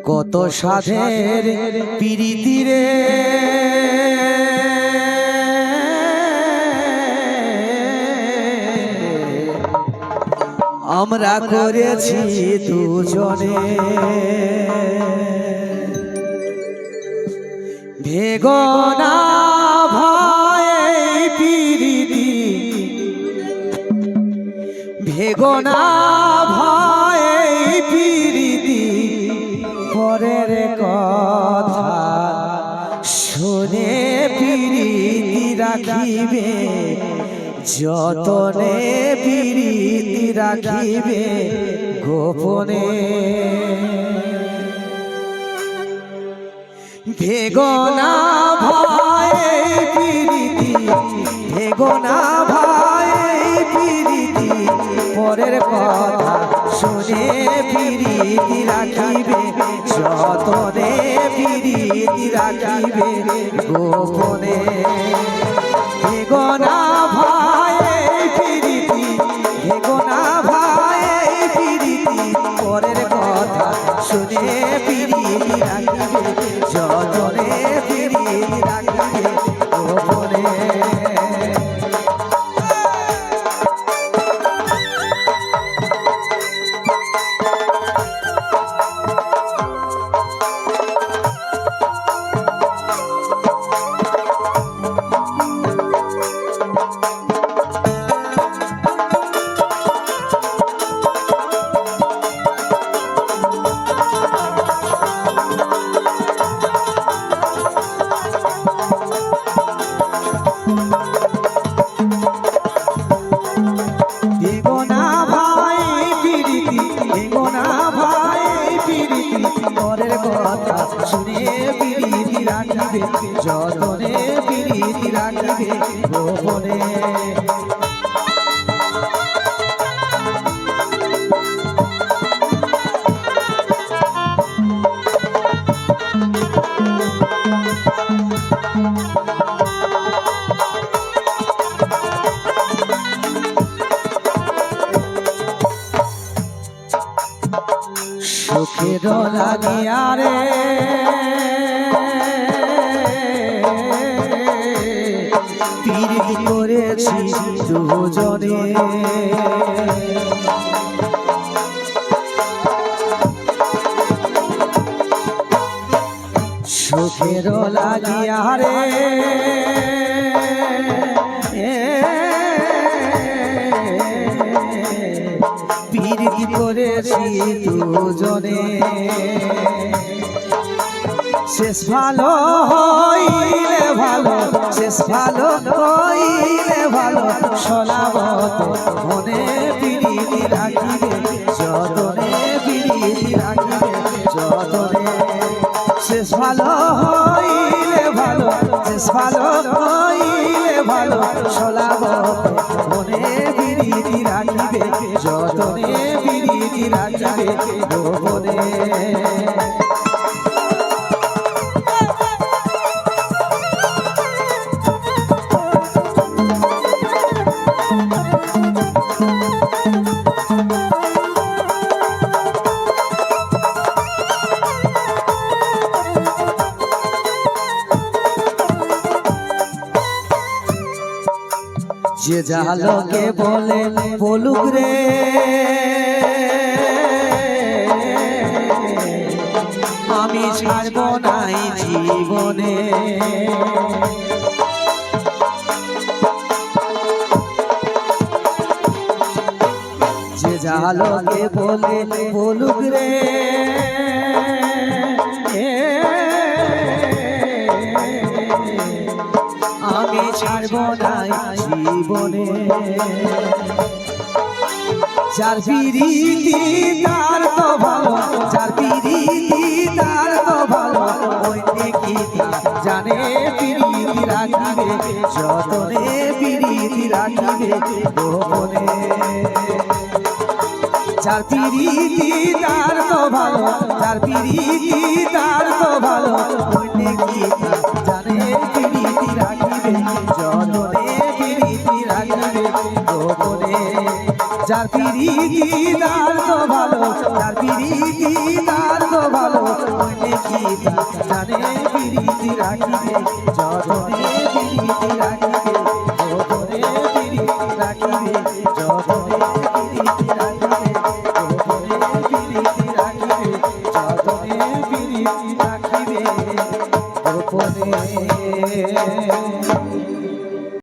কত সাধের প্রীতি রে আমরা করেছি দুজনে, ভেগো না ভয়ে প্রীতি, ভেগো না ভয়ে প্রীতি, পরের কথা শুনে প্রীতি রাখিবে, যতনে প্রীতি রাখিবে গোপনে। ভেগো না ভয়ে প্রীতি, ভেগো না ভয়ে প্রীতি, পরের কথা শুনে প্রীতি রাখিবে, যতনে প্রীতি রাখিবে গোপনে। ভেগো না ভয়ে প্রীতি, ভেগো না ভয়ে প্রীতি, পরের কথা শুনে প্রীতি রাখিবে, যতনে প্রীতি রাখিবে গোপনে। শুনে প্রীতি রাখিবে, যতনে প্রীতি রাখিবে গোপনে। সুখের লাগিয়া রে প্রীতি করেছি দুজনে, সুখের লাগিয়া রে প্রীতি করেছি দুজনে। শেষ ভালো হইলে ভালো, শেষ ভালো হইলে ভালো, সলাবত মনে প্রীতি রাখিবে, যতনে প্রীতি রাখিবে যতনে। শেষ ভালো হইলে ভালো, শেষ ভালো হইলে ভালো, সলাবত মনে প্রীতি রাখিবে, যতনে প্রীতি রাখিবে গোপনে। যে জালোকে বলে বলুক রে আমি ছাড়ব নাই জীবনে, যে জালোকে বলে বলুক রে আমি ছাড়ব নাই জীবনে। যার প্রীতি তার তো ভালো, যার প্রীতি তার তো ভালো, ওই কি জানে প্রীতি রাখিবে, যতনে প্রীতি রাখিবে গোপনে। যার প্রীতি তার তো ভালো, যার প্রীতি তার তো ভালো, ওই কি জানে প্রীতি রাখিবে, যতনে প্রীতি রাখিবে গোপনে। যার প্রীতি তার তো ভালো, যার প্রীতি তার তো ভালো, যতনে প্রীতি রাখিবে গোপনে প্রীতি রাখিবে যতনে প্রীতি রাখিবে গোপনে প্রীতি রাখিবে যতনে প্রীতি রাখিবে গোপনে